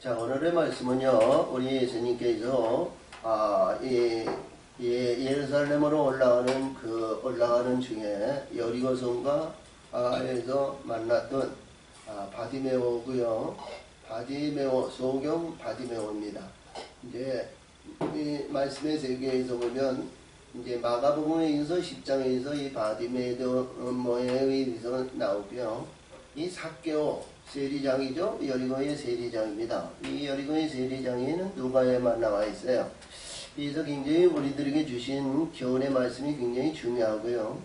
자, 오늘의 말씀은요, 우리 예수님께서, 예루살렘으로 올라가는 중에 여리고성과 에서 만났던, 바디메오고요. 바디메오, 소경 바디메오입니다. 이제, 이 말씀의 세계에서 보면, 이제 마가복음에서 10장에서 이 바디메오에 의해서 나오고요. 이 삭개오, 세리장이죠. 여리고의 세리장입니다. 이 여리고의 세리장에는 누가에만 나와 있어요. 그래서 굉장히 우리들에게 주신 교훈의 말씀이 굉장히 중요하고요.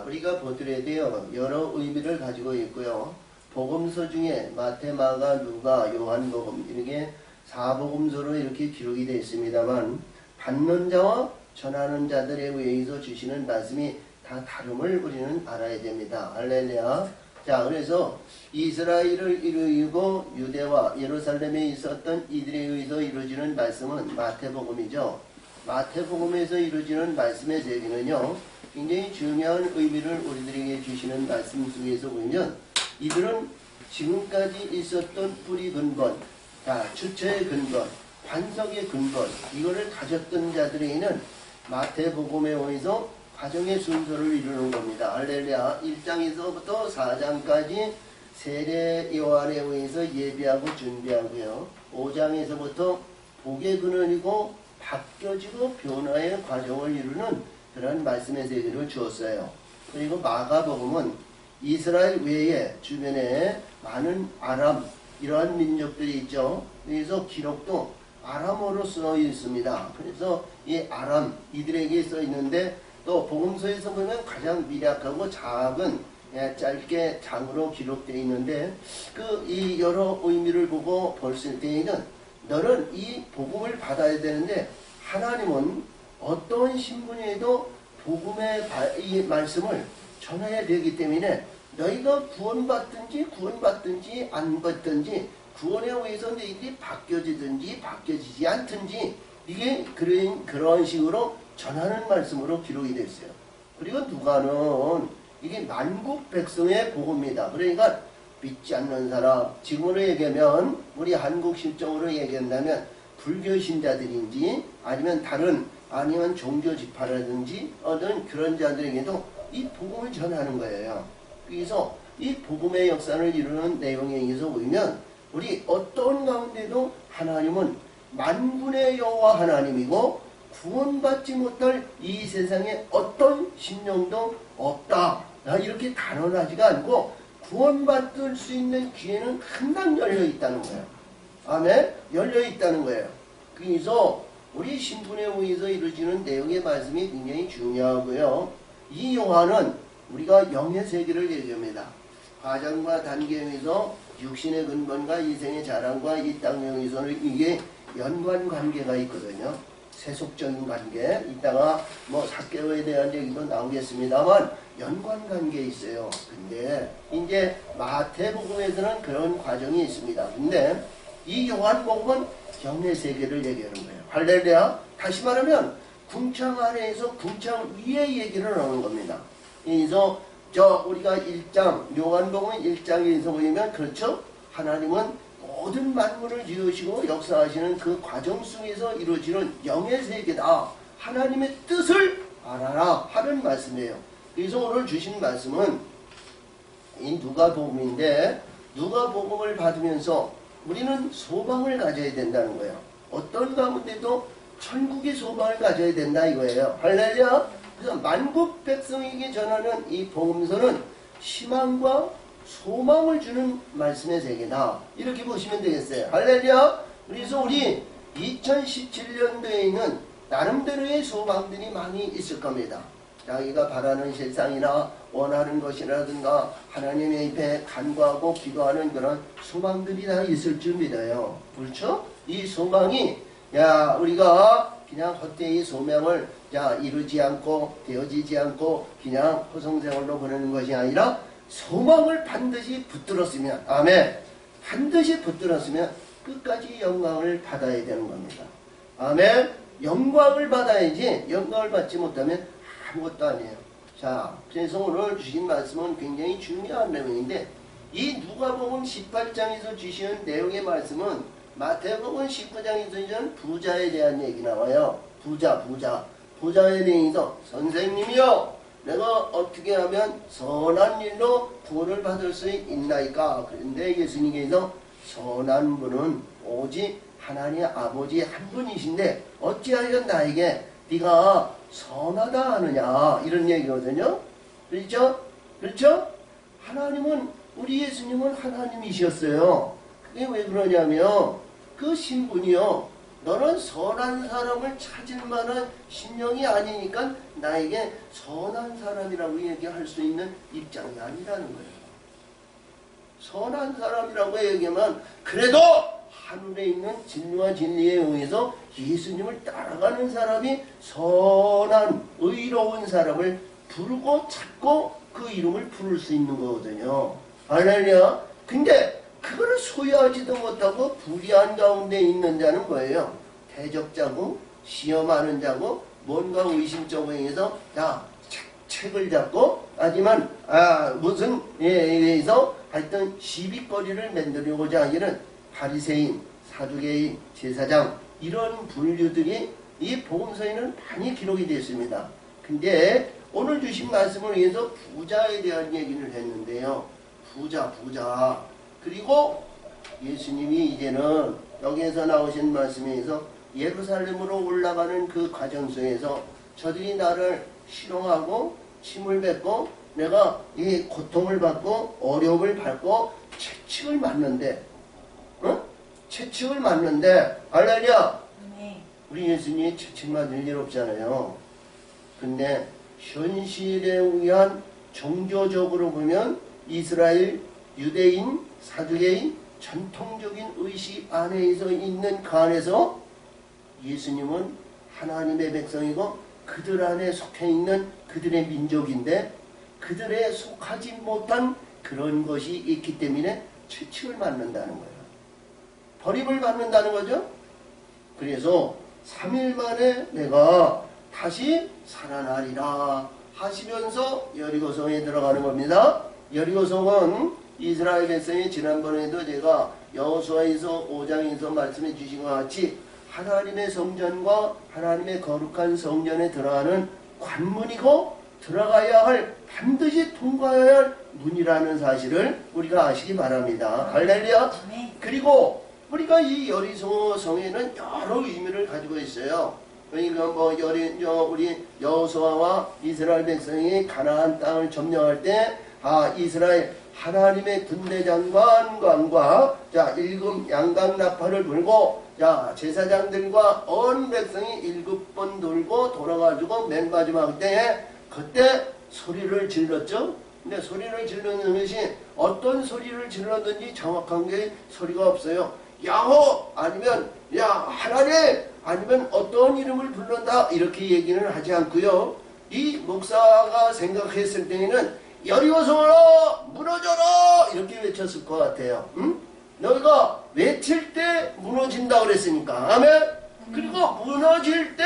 우리가 보더라도요, 여러 의미를 가지고 있고요. 복음서 중에 마태, 마가, 누가, 요한복음 이렇게 4복음서로 이렇게 기록이 되어 있습니다만 받는 자와 전하는 자들에 의해서 주시는 말씀이 다 다름을 우리는 알아야 됩니다. 할렐루야. 자, 그래서 이스라엘을 이루고 유대와 예루살렘에 있었던 이들에 의해서 이루어지는 말씀은 마태복음이죠. 마태복음에서 이루어지는 말씀의 세계는요, 굉장히 중요한 의미를 우리들에게 주시는 말씀 속에서 보면 이들은 지금까지 있었던 뿌리 근본, 주체의 근본, 반석의 근본, 이거를 가졌던 자들에게는 마태복음에 의해서 가정의 순서를 이루는 겁니다. 할렐루야. 1장에서부터 4장까지 세례 요한에 의해서 예비하고 준비하고요. 5장에서부터 복의 근원이고 바뀌어지고 변화의 과정을 이루는 그런 말씀의 세계를 주었어요. 그리고 마가복음은 이스라엘 외에 주변에 많은 아람, 이러한 민족들이 있죠. 그래서 기록도 아람어로 써 있습니다. 그래서 이 아람, 이들에게 써 있는데 또 복음서에서 보면 가장 미약하고 작은 짧게 장으로 기록되어 있는데 이 여러 의미를 보고 볼 때에는 너는 이 복음을 받아야 되는데 하나님은 어떤 신분에도 복음의 이 말씀을 전해야 되기 때문에 너희가 구원받든지 안 받든지 구원에 의해서 너희들이 바뀌어지든지 바뀌어지지 않든지 이게 그런 식으로 전하는 말씀으로 기록이 됐어요. 그리고 누가는 이게 만국 백성의 복음입니다. 그러니까 믿지 않는 사람, 지금으로 얘기하면 우리 한국 실정으로 얘기한다면 불교 신자들인지 아니면 종교 지파라든지 어떤 그런 자들에게도 이 복음을 전하는 거예요. 그래서 이 복음의 역사를 이루는 내용에 의해서 보면 우리 어떤 가운데도 하나님은 만군의 여호와 하나님이고 구원받지 못할 이 세상에 어떤 심령도 없다. 이렇게 단언하지가 않고 구원받을 수 있는 기회는 항상 열려 있다는 거예요. 아멘? 열려 있다는 거예요. 그래서 우리 신분에 의해서 이루어지는 내용의 말씀이 굉장히 중요하고요. 이 요한은 우리가 영의 세계를 얘기합니다. 과정과 단계에 의해서 육신의 근본과 이생의 자랑과 이 땅에 의해서는 이게 연관관계가 있거든요. 세속적인 관계, 이따가 삭개오에 대한 얘기도 나오겠습니다만 연관관계에 있어요. 근데 이제 마태복음에서는 그런 과정이 있습니다. 근데 이 요한복음은 영의 세계를 얘기하는 거예요. 할렐루야. 다시 말하면 궁창 아래에서 궁창 위의 얘기를 하는 겁니다. 그래서 우리가 1장, 요한복음 1장에서 보면 그렇죠? 하나님은 모든 만물을 지으시고 역사하시는 그 과정 속에서 이루어지는 영의 세계다. 하나님의 뜻을 알아라 하는 말씀이에요. 그래서 오늘 주신 말씀은 이 누가복음인데 누가복음을 받으면서 우리는 소망을 가져야 된다는 거예요. 어떤 가운데도 천국의 소망을 가져야 된다 이거예요. 할렐루야. 그래서 만국 백성에게 전하는 이 복음서는 희망과 소망을 주는 말씀의 세계다. 이렇게 보시면 되겠어요. 할렐루야. 그래서 우리 2017년도에는 나름대로의 소망들이 많이 있을 겁니다. 자기가 바라는 세상이나 원하는 것이라든가 하나님의 입에 간구하고 기도하는 그런 소망들이 다 있을 줄 믿어요. 그렇죠? 이 소망이 우리가 그냥 헛되이 소명을 이루지 않고 되어지지 않고 그냥 허송세월로 보내는 것이 아니라 소망을 반드시 붙들었으면, 아멘, 반드시 붙들었으면 끝까지 영광을 받아야 되는 겁니다. 아멘. 영광을 받아야지 영광을 받지 못하면 아무것도 아니에요. 자, 그래서 오늘 주신 말씀은 굉장히 중요한 내용인데 이 누가복음 18장에서 주시는 내용의 말씀은 마태복음 19장 22절 부자에 대한 얘기 나와요. 부자에 대해서 선생님이요, 내가 어떻게 하면 선한 일로 구원을 받을 수 있나이까? 그런데 예수님께서 선한 분은 오직 하나님 아버지 한 분이신데 어찌하여 나에게 네가 선하다 하느냐, 이런 얘기거든요. 그렇죠? 하나님은, 우리 예수님은 하나님이셨어요. 그게 왜 그러냐면 그 신분이요, 너는 선한 사람을 찾을 만한 심령이 아니니까 나에게 선한 사람이라고 얘기할 수 있는 입장이 아니라는 거예요. 선한 사람이라고 얘기하면 그래도 하늘에 있는 진리와 진리에 의해서 예수님을 따라가는 사람이 선한 의로운 사람을 부르고 찾고 그 이름을 부를 수 있는 거거든요. 할렐루야. 근데 그거를 소유하지도 못하고 불의한 가운데 있는 자는 뭐예요? 대적자고 시험하는 자고 뭔가 의심적으로 해서 책을 잡고 하지만 무슨 에서 하여튼 시비거리를 만들려고자 하기는 바리새인, 사두개인, 제사장, 이런 분류들이 이 복음서에는 많이 기록이 되어 있습니다. 근데 오늘 주신 말씀을 위해서 부자에 대한 얘기를 했는데요. 부자. 그리고 예수님이 이제는 여기에서 나오신 말씀에서 예루살렘으로 올라가는 그 과정 속에서 저들이 나를 희롱하고 침을 뱉고 내가 이 고통을 받고 어려움을 받고 채찍을 맞는데, 할렐루야. 우리 예수님이 채찍 맞을 일 없잖아요. 근데 현실에 의한 종교적으로 보면 이스라엘, 유대인, 사두개인 전통적인 의식 안에서 있는 그 안에서 예수님은 하나님의 백성이고 그들 안에 속해 있는 그들의 민족인데 그들에 속하지 못한 그런 것이 있기 때문에 채찍을 맞는다는 거예요. 버림을 받는다는 거죠. 그래서 3일 만에 내가 다시 살아나리라 하시면서 여리고성에 들어가는 겁니다. 여리고성은 이스라엘 백성이 지난번에도 제가 여호수아에서 5장에서 말씀해 주신 것 같이 하나님의 성전과 하나님의 거룩한 성전에 들어가는 관문이고 들어가야 할, 반드시 통과해야 할 문이라는 사실을 우리가 아시기 바랍니다. 할렐루야. 그리고 우리가 이 여리고성에는 여러 의미를 가지고 있어요. 그러니까 우리 여호수아와 이스라엘 백성이 가나안 땅을 점령할 때 이스라엘 하나님의 군대장관과 일곱 양각 나팔을 불고 제사장들과 온 백성이 7번 돌고 돌아가지고 맨 마지막 때에 그때 소리를 질렀죠. 근데 소리를 지르는 것이 어떤 소리를 질렀는지 정확한 게 소리가 없어요. 야호 아니면 하나님 아니면 어떤 이름을 부른다 이렇게 얘기는 하지 않고요. 이 목사가 생각했을 때에는 여리고성으로 무너져라 이렇게 외쳤을 것 같아요. 너희가 외칠 때 무너진다 그랬으니까. 아멘. 그리고 무너질 때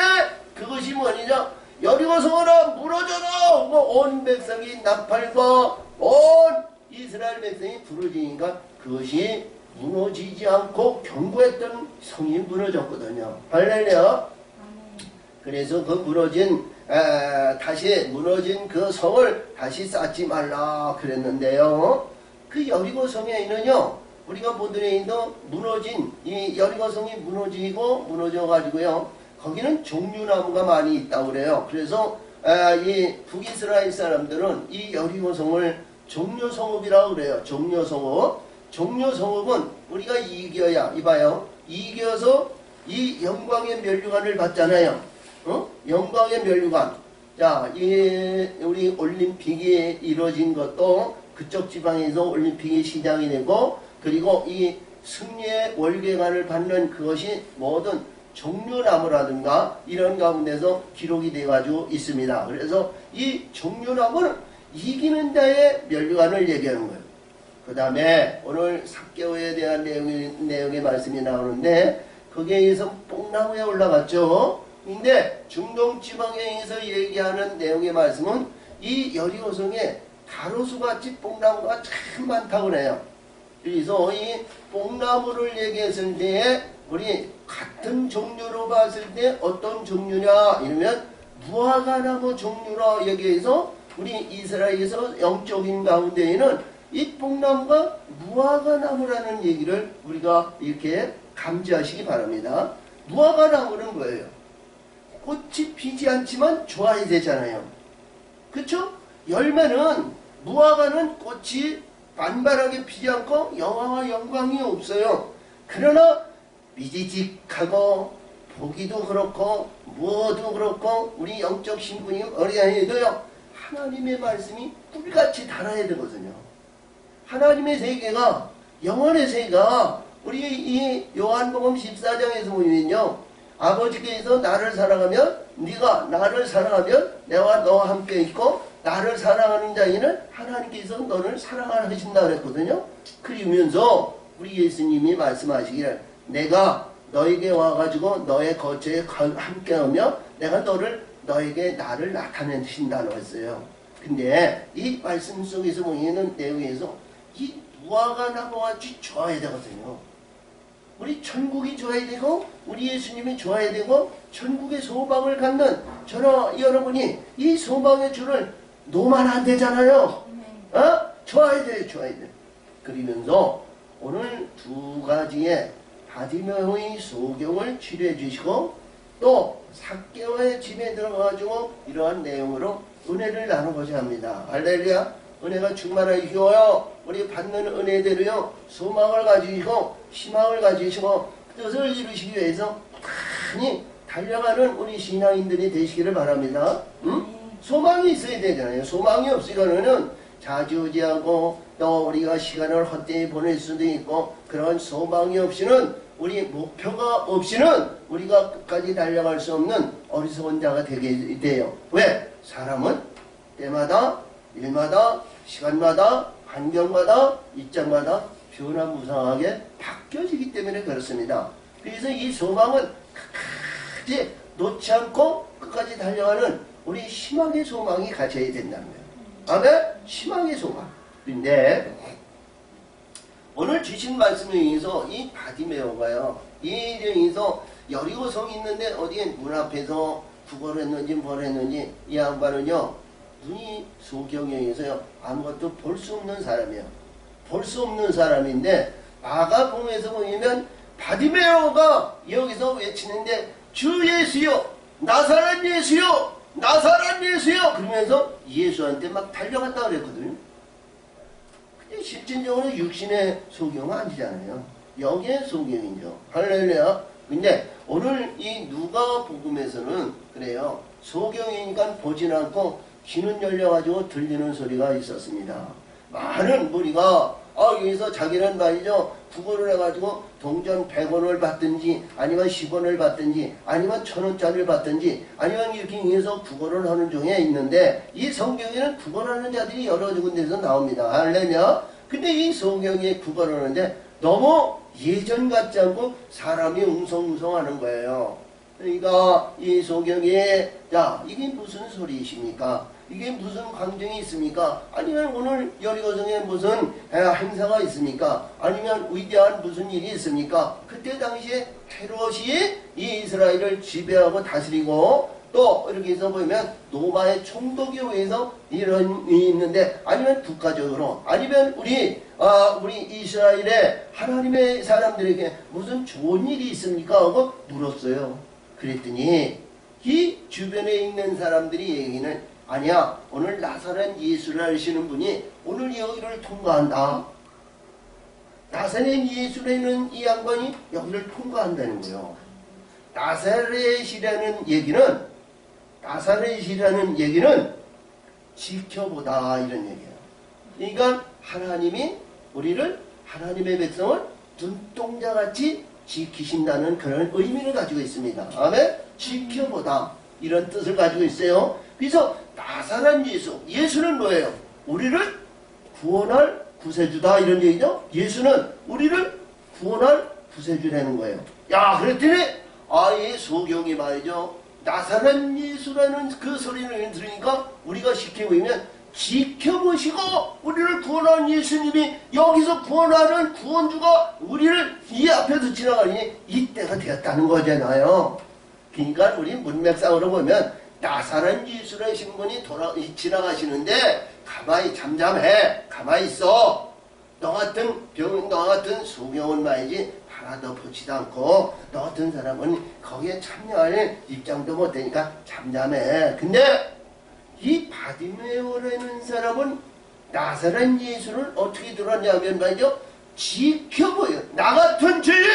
그것이 뭐냐, 여리고성으로 무너져라 온 백성이 나팔과 온 이스라엘 백성이 부르짖으니까 그것이 무너지지 않고 견고했던 성이 무너졌거든요. 할렐루야. 그래서 그 다시 무너진 그 성을 다시 쌓지 말라 그랬는데요. 그 여리고성에는요, 우리가 보더라도 무너진 이 여리고성이 무너져가지고요, 거기는 종류나무가 많이 있다고 그래요. 그래서 이 북이스라엘 사람들은 이 여리고성을 종려성읍이라고 그래요. 종려성읍은 우리가 이겨서 이 영광의 면류관을 받잖아요. 영광의 면류관. 우리 올림픽이 이루어진 것도 그쪽 지방에서 올림픽이 시작이 되고, 그리고 이 승리의 월계관을 받는 그것이 모든 종려나무라든가 이런 가운데서 기록이 돼가지고 있습니다. 그래서 이 종려나무는 이기는 자의 면류관을 얘기하는 거예요. 그 다음에 오늘 삭개오에 대한 내용의 말씀이 나오는데 거기에 의해서 뽕나무에 올라갔죠. 근데 중동지방에서 얘기하는 내용의 말씀은 이 여리고성에 가로수같이 뽕나무가 참 많다고 그래요. 그래서 이 뽕나무를 얘기했을 때에 우리 같은 종류로 봤을 때 어떤 종류냐 이러면 무화과나무 종류라 얘기해서 우리 이스라엘에서 영적인 가운데에는 이 뽕나무가 무화과나무라는 얘기를 우리가 이렇게 감지하시기 바랍니다. 무화과나무는 뭐예요? 꽃이 피지 않지만 좋아야 되잖아요. 그쵸? 열매는 무화과는 꽃이 반발하게 피지 않고 영화와 영광이 없어요. 그러나 미지직하고 보기도 그렇고 무엇도 그렇고 우리 영적 신분이 어린아이도요 하나님의 말씀이 꿀같이 달아야 되거든요. 하나님의 세계가 영혼의 세계가 우리 이 요한복음 14장에서 보면요 아버지께서 나를 사랑하면 네가 나를 사랑하면 내가 너와 함께 있고 나를 사랑하는 자에는 하나님께서 너를 사랑하신다 그랬거든요. 그러면서 우리 예수님이 말씀하시기를 내가 너에게 와가지고 너의 거처에 함께하며 내가 너에게 나를 나타내신다고 했어요. 근데 이 말씀 속에서 보이는 내용에서 이 무화과 나무같이 좋아야 되거든요. 우리 천국이 좋아야 되고 우리 예수님이 좋아야 되고 천국의 소망을 갖는 저는 여러분이 이 소망의 줄을 놓으면 안 되잖아요. 좋아야 돼요. 좋아야 돼요. 그러면서 오늘 두 가지의 바디메오의 소경을 치료해 주시고 또 삭개와의 집에 들어가가지고 이러한 내용으로 은혜를 나누고자 합니다. 할렐루야. 은혜가 충만하시고요. 우리 받는 은혜대로요. 소망을 가지시고 희망을 가지시고 뜻을 이루시기 위해서 많이 달려가는 우리 신앙인들이 되시기를 바랍니다. 응? 소망이 있어야 되잖아요. 소망이 없으면은 좌지우지하고 또 우리가 시간을 헛되이 보낼 수도 있고 그런 소망이 없이는 우리 목표가 없이는 우리가 끝까지 달려갈 수 없는 어리석은 자가 되게 돼요. 왜? 사람은 때마다 일마다 시간마다 환경마다 입장마다 변화무쌍하게 바뀌어지기 때문에 그렇습니다. 그래서 이 소망은 끝까지 놓지 않고 끝까지 달려가는 우리 희망의 소망이 가져야 된다는 거예요. 아멘? 희망의 소망. 근데 오늘 주신 말씀에 의해서 이 바디메오가요. 이 일에 의해서 여리고성이 있는데 어디에 문 앞에서 구걸을 했는지 뭘 했는지 이 양반은요. 눈이 소경에 의해서요. 아무것도 볼 수 없는 사람이에요. 볼 수 없는 사람인데 마가복음에서 보면 바디메오가 여기서 외치는데 주 예수여 나사렛 예수여 나사렛 예수여 그러면서 예수한테 막 달려갔다 그랬거든요. 근데 실질적으로 육신의 소경은 아니잖아요. 영의 소경이죠. 할렐루야. 근데 오늘 이 누가복음에서는 그래요. 소경이니까 보진 않고 귀는 열려가지고 들리는 소리가 있었습니다. 많은 무리가 여기서 자기는 말이죠. 구걸을 해가지고 동전 100원을 받든지 아니면 10원을 받든지 아니면 1000원짜리를 받든지 아니면 이렇게 해서 구걸을 하는 중에 있는데 이 성경에는 구걸하는 자들이 여러 군데서 나옵니다. 할렐루야. 근데 이 성경에 구걸을 하는데 너무 예전 같지 않고 사람이 웅성웅성하는 거예요. 그러니까 이 소경에 야 이게 무슨 소리이십니까? 이게 무슨 광정이 있습니까? 아니면 오늘 여리고성에 무슨 행사가 있습니까? 아니면 위대한 무슨 일이 있습니까? 그때 당시에 헤롯이 이 이스라엘을 지배하고 다스리고 또 이렇게 해서 보면 로마의 총독에 의해서 이런 일이 있는데 아니면 국가적으로 아니면 우리 이스라엘의 하나님의 사람들에게 무슨 좋은 일이 있습니까? 하고 물었어요. 그랬더니 이 주변에 있는 사람들이 얘기는 아니야 오늘 나사렛 예수를 하시는 분이 오늘 여기를 통과한다. 나사렛 예수라는 이 양반이 여기를 통과한다는 거예요. 나사렛이라는 얘기는 지켜보다 이런 얘기예요. 그러니까 하나님이 우리를 하나님의 백성을 눈동자같이 지키신다는 그런 의미를 가지고 있습니다. 아멘? 지켜보다 이런 뜻을 가지고 있어요. 그래서 나사렛 예수는 뭐예요? 우리를 구원할 구세주다 이런 얘기죠. 예수는 우리를 구원할 구세주라는 거예요. 야 그랬더니 이 소경이 말이죠. 나사렛 예수라는 그 소리를 들으니까 우리가 쉽게 보이면 지켜보시고 우리를 구원한 예수님이 여기서 구원하는 구원주가 우리를 이 앞에서 지나가니 이때가 되었다는 거잖아요. 그러니까 우리 문맥상으로 보면 나사렛 예수라신 분이 지나가시는데 가만히 잠잠해. 가만히 있어. 너 같은 병, 너 같은 소경은 말이지 하나도 보지도 않고 너 같은 사람은 거기에 참여할 입장도 못 되니까 잠잠해. 근데 이 바디메오라는 사람은 나사렛 예수를 어떻게 들었냐면 말이죠. 지켜보여. 나 같은 죄인,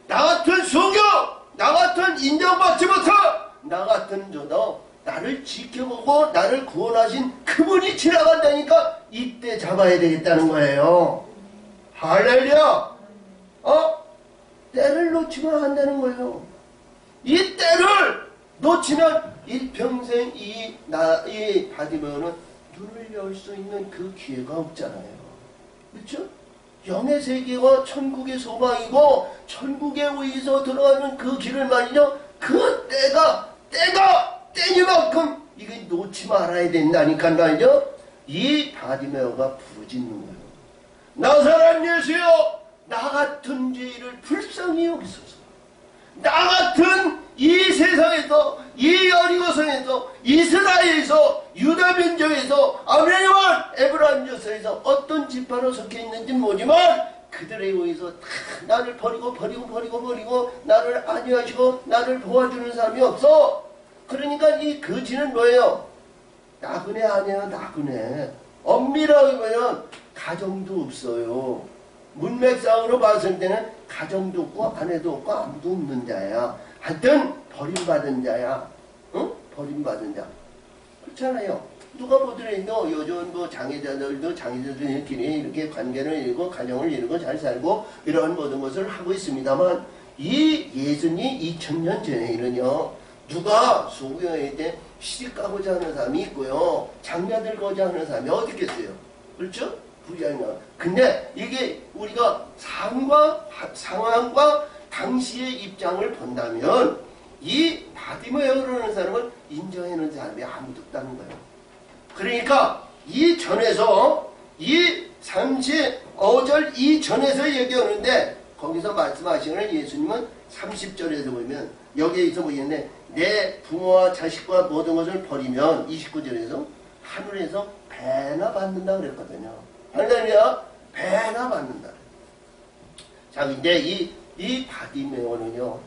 나 같은 소경, 나 같은 인정받지 못한 나 같은 저도 나를 지켜보고 나를 구원하신 그분이 지나간다니까 이때 잡아야 되겠다는 거예요. 할렐루야. 때를 놓치면 한다는 거예요. 이 때를 놓치면 일평생 이 바디메오는 눈을 열 수 있는 그 기회가 없잖아요. 그렇죠? 영의 세계와 천국의 소망이고 천국에 의해서 들어가는 그 길을 말이죠. 그 때니만큼 이거 놓지 말아야 된다니까 말이죠. 이 바디메오가 부르짖는 거예요. 나사렛 예수여, 나 같은 죄인을 불쌍히 여기소서. 나 같은 이 세상에서, 이 여리고성에서, 이스라엘에서, 유다 민족에서, 아브라함, 에브라임 족속에서 어떤 지파로 속해 있는지는 모르지만 그들에 의해서 다 나를 버리고 나를 안위하시고 나를 도와주는 사람이 없어. 그러니까 이 거지는 뭐예요? 나그네 아니에요. 나그네. 엄밀하게 보면 가정도 없어요. 문맥상으로 봤을 때는 가정도 없고 아내도 없고 아무도 없는 자야. 하여튼 버림받은 자야. 응? 버림받은 자. 그렇잖아요. 누가 보더라도 요즘 뭐 장애자들끼리 이렇게 관계를 이루고 가정을 이루고 잘 살고 이런 모든 것을 하고 있습니다만 이 예수님 2000년 전에는요. 누가 소경일 때 시집가고자 하는 사람이 있고요. 장녀들고자 하는 사람이 어디 있겠어요? 그렇죠? 부자인가. 근데 이게 우리가 상황과 당시의 입장을 본다면 이 바디메오라는 사람은 인정해놓은 사람이 아무도 없다는 거예요. 그러니까 이 전에서 이 35절 이 전에서 얘기하는데 거기서 말씀하시는 예수님은 30절에서 보면 여기에서 보이는데 내 부모와 자식과 모든 것을 버리면 29절에서 하늘에서 배나 받는다 그랬거든요. 할렐루야. 배나 받는다. 자, 근데 이 바디메오는요,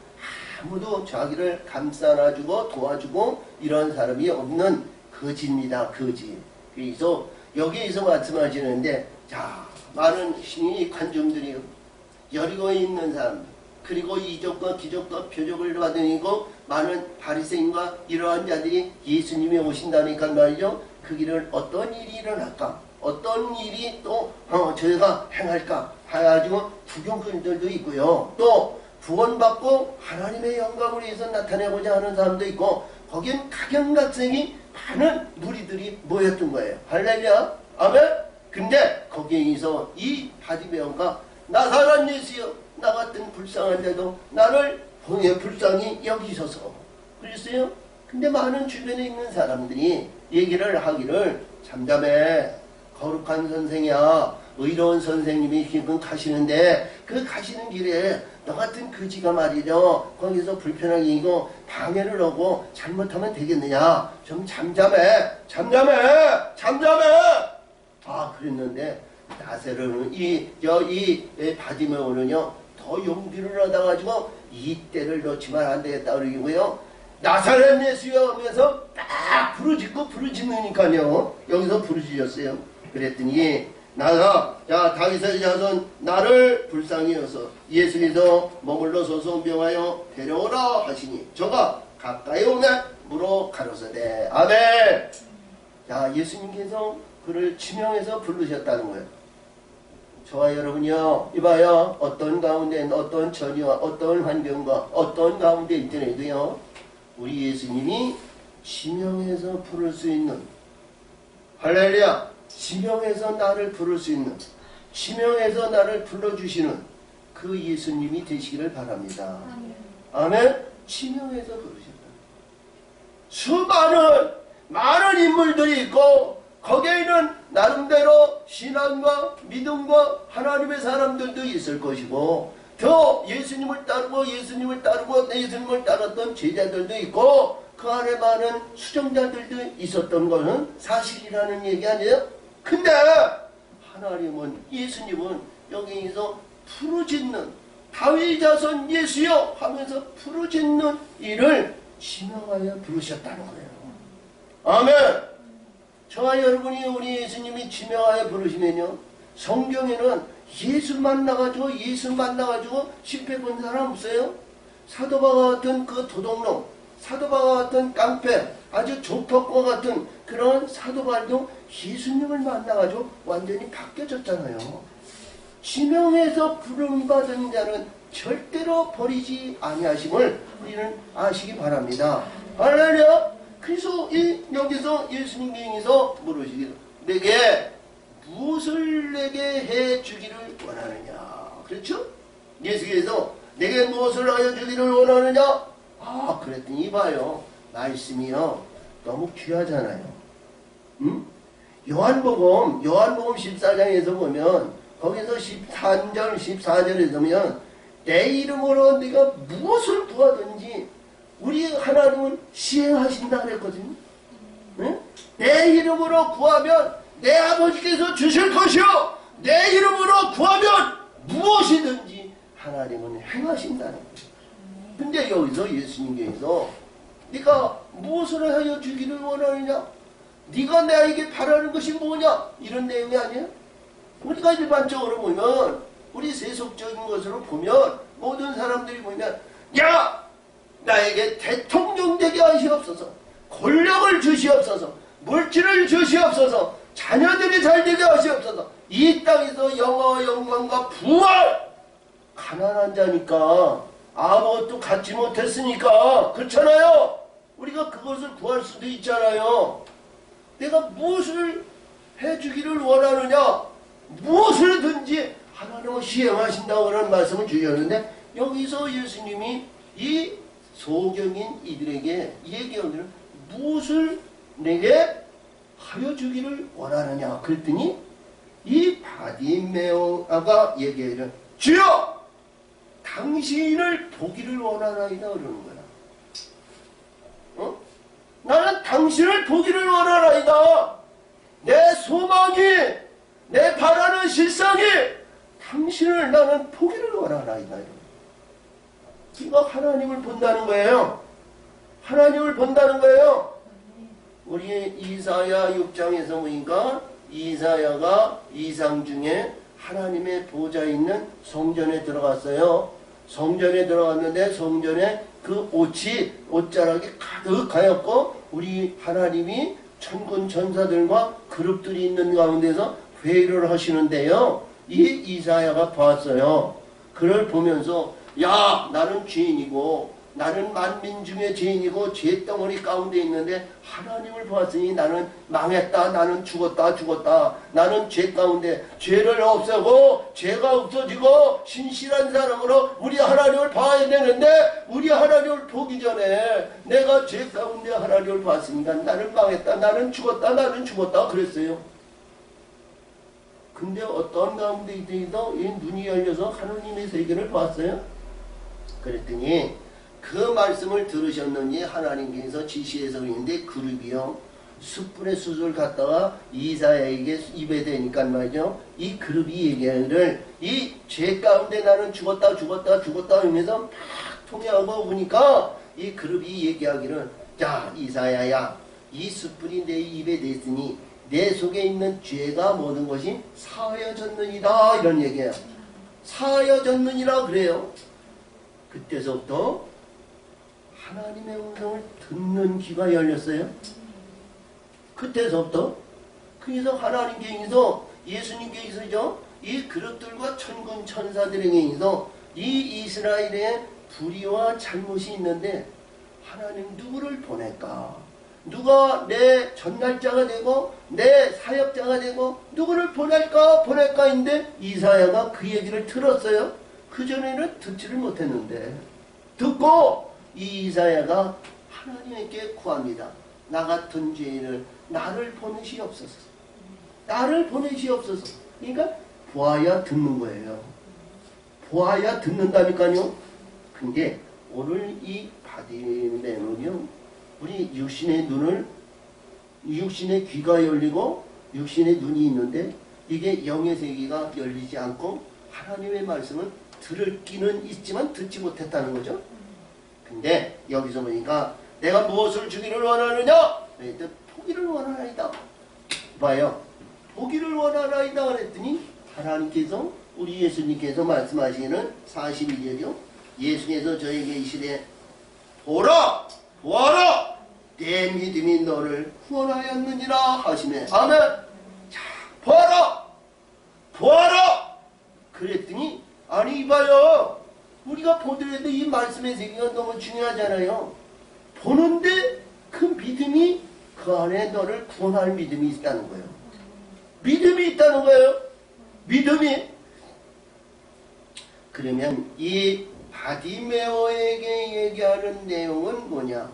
아무도 자기를 감싸놔주고 도와주고 이런 사람이 없는 거지입니다. 거지. 그래서 여기에서 말씀하시는데, 자, 많은 신이 관중들이 여리고에 있는 사람, 그리고 이적과 기적과 표적을 받으니고 많은 바리새인과 이러한 자들이 예수님이 오신다니까 말이죠. 그 길을 어떤 일이 일어날까? 어떤 일이 또 저희가 행할까? 해가지고 구경꾼들도 있고요. 또 구원받고 하나님의 영광을 위해서 나타내고자 하는 사람도 있고 거긴 각양각색이 많은 무리들이 모였던 거예요. 할렐루야. 아멘. 근데 거기에서 이 바디메오가 나사렛 예수여, 나 같은 불쌍한 자도 나를 불쌍히 여기셔서 그랬어요. 근데 많은 주변에 있는 사람들이 얘기를 하기를 잠잠해. 거룩한 선생이야. 의로운 선생님이 지금 가시는데 그 가시는 길에 너 같은 거지가 말이죠. 거기서 불편하게 이거 방해를 하고 잘못하면 되겠느냐. 좀 잠잠해. 아, 그랬는데 나사렛은 이 바디메오는요 더 용기를 얻어가지고 이 때를 놓치면 안 되겠다 그러고요. 나사렛 예수여 하면서 딱 부르짖으니까요. 여기서 부르짖었어요. 그랬더니 자, 다윗의 자손 나를 불쌍히 여서 예수께서 머물러 서서 명하여 데려오라 하시니 저가 가까이 오매 물어 가로사대. 아멘. 자, 예수님께서 그를 지명해서 부르셨다는 거예요. 저와 여러분이요, 이봐요. 어떤 가운데, 어떤 처지와 어떤 환경과 어떤 가운데 있더라도요, 우리 예수님이 지명해서 부를 수 있는, 할렐루야, 지명해서 나를 부를 수 있는, 지명해서 나를 불러주시는 그 예수님이 되시기를 바랍니다. 아멘. 지명해서 부르셨다. 수많은 인물들이 있고 거기에는 나름대로 신앙과 믿음과 하나님의 사람들도 있을 것이고 더 예수님을 따르고 예수님을 따랐던 제자들도 있고 그 안에 많은 수정자들도 있었던 것은 사실이라는 얘기 아니에요? 근데 하나님은 예수님은 여기서 부르짖는 다윗 자손 예수여 하면서 부르짖는 이를 지명하여 부르셨다는 거예요. 아멘. 저와 여러분이 우리 예수님이 지명하여 부르시면요 성경에는 예수 만나가지고 실패 본 사람 없어요? 사도바와 같은 그 도둑놈, 사도바와 같은 깡패, 아주 조폭과 같은 그런 사도바도 예수님을 만나가지고 완전히 바뀌어졌잖아요. 지명해서 부름받은 자는 절대로 버리지 아니하심을 우리는 아시기 바랍니다. 할렐루야. 그래서 여기서 예수님께서 물으시기를 내게 무엇을 내게 해주기를 원하느냐. 그렇죠? 예수께서 내게 무엇을 하여 주기를 원하느냐. 그랬더니 봐요. 말씀이요 너무 귀하잖아요. 응? 요한복음 14장에서 보면 거기서 13절 14절에 보면 내 이름으로 네가 무엇을 구하든지 우리 하나님은 시행하신다 그랬거든요. 응? 내 이름으로 구하면 내 아버지께서 주실 것이요 내 이름으로 구하면 무엇이든지 하나님은 행하신다는 거예요. 근데 여기서 예수님께서 네가 무엇을 하여 주기를 원하느냐, 네가 나에게 바라는 것이 뭐냐, 이런 내용이 아니에요. 우리가 일반적으로 보면 우리 세속적인 것으로 보면 모든 사람들이 보면 야 나에게 대통령 되게 하시옵소서, 권력을 주시옵소서, 물질을 주시옵소서, 자녀들이 잘 되게 하시옵소서, 이 땅에서 영광과 부활. 가난한 자니까 아무것도 갖지 못했으니까 그렇잖아요. 우리가 그것을 구할 수도 있잖아요. 내가 무엇을 해주기를 원하느냐, 무엇을든지 하나님은 시행하신다고 그런 말씀을 주셨는데 여기서 예수님이 이 소경인 이들에게 얘기하기를 무엇을 내게 하여 주기를 원하느냐 그랬더니 이 바디메오가 얘기하기를 주여 당신을 보기를 원하나이다 그러는 거야. 나는 당신을 보기를 원하나이다. 내 소망이, 내 바라는 실상이 당신을 나는 보기를 원하나이다. 이거 하나님을 본다는 거예요. 하나님을 본다는 거예요. 우리 이사야 6장에서 보니까 이사야가 이상 중에 하나님의 보좌에 있는 성전에 들어갔어요. 성전에 들어갔는데 성전에 그 옷자락이 가득하였고 우리 하나님이 천군 천사들과 그룹들이 있는 가운데서 회의를 하시는데요. 이 이사야가 봤어요. 그를 보면서 야 나는 죄인이고 나는 만민 중에 죄인이고 죄덩어리 가운데 있는데 하나님을 보았으니 나는 망했다. 나는 죽었다. 나는 죄 가운데 죄를 없애고 죄가 없어지고 신실한 사람으로 우리 하나님을 봐야 되는데 우리 하나님을 보기 전에 내가 죄 가운데 하나님을 봤으니까 나는 망했다. 나는 죽었다. 그랬어요. 근데 어떤 가운데 있더니도 눈이 열려서 하나님의 세계를 봤어요. 그랬더니 그 말씀을 들으셨는지 하나님께서 지시해서 그랬는데 그룹이요 숯불의 숯을 갖다가 이사야에게 입에 대니까 말이죠. 이 그룹이 얘기하기를 이 죄 가운데 나는 죽었다 하면서 막 통역하고 보니까 이 그룹이 얘기하기를 야 이사야야 이 숯불이 내 입에 댔으니 내 속에 있는 죄가 모든 것이 사하여졌느니라 이런 얘기예요. 사하여졌느니라 그래요. 그때서부터 하나님의 음성을 듣는 귀가 열렸어요. 그때서부터 그래서 하나님께서 예수님께서죠 이 그릇들과 천군 천사들에게서 이 이스라엘의 불의와 잘못이 있는데 하나님 누구를 보낼까? 누가 내 전달자가 되고 내 사역자가 되고 누구를 보낼까인데 이사야가 그 얘기를 들었어요. 그전에는 듣지를 못했는데 듣고 이 이사야가 하나님께 구합니다. 나 같은 죄인을 나를 보내시옵소서. 나를 보내시옵소서. 그러니까 보아야 듣는 거예요. 보아야 듣는다니까요. 근데 오늘 이 바디메오는요, 우리 육신의 귀가 열리고 육신의 눈이 있는데 이게 영의 세계가 열리지 않고 하나님의 말씀을 들을 끼는 있지만 듣지 못했다는 거죠. 근데 여기서 보니까 내가 무엇을 주기를 원하느냐? 보기를 원하나이다. 봐요. 보기를 원하나이다 그랬더니 하나님께서 우리 예수님께서 말씀하시는 42절이요. 예수께서 저에게 이시되 보라! 보아라! 내 믿음이 너를 구원하였느니라 하시네. 아멘. 자, 보아라! 보아라! 그랬더니 아니 이봐요. 우리가 보더라도 이 말씀의 세계가 너무 중요하잖아요. 보는데 그 믿음이 그 안에 너를 구원할 믿음이 있다는 거예요. 믿음이 있다는 거예요. 믿음이. 그러면 이 바디메오에게 얘기하는 내용은 뭐냐?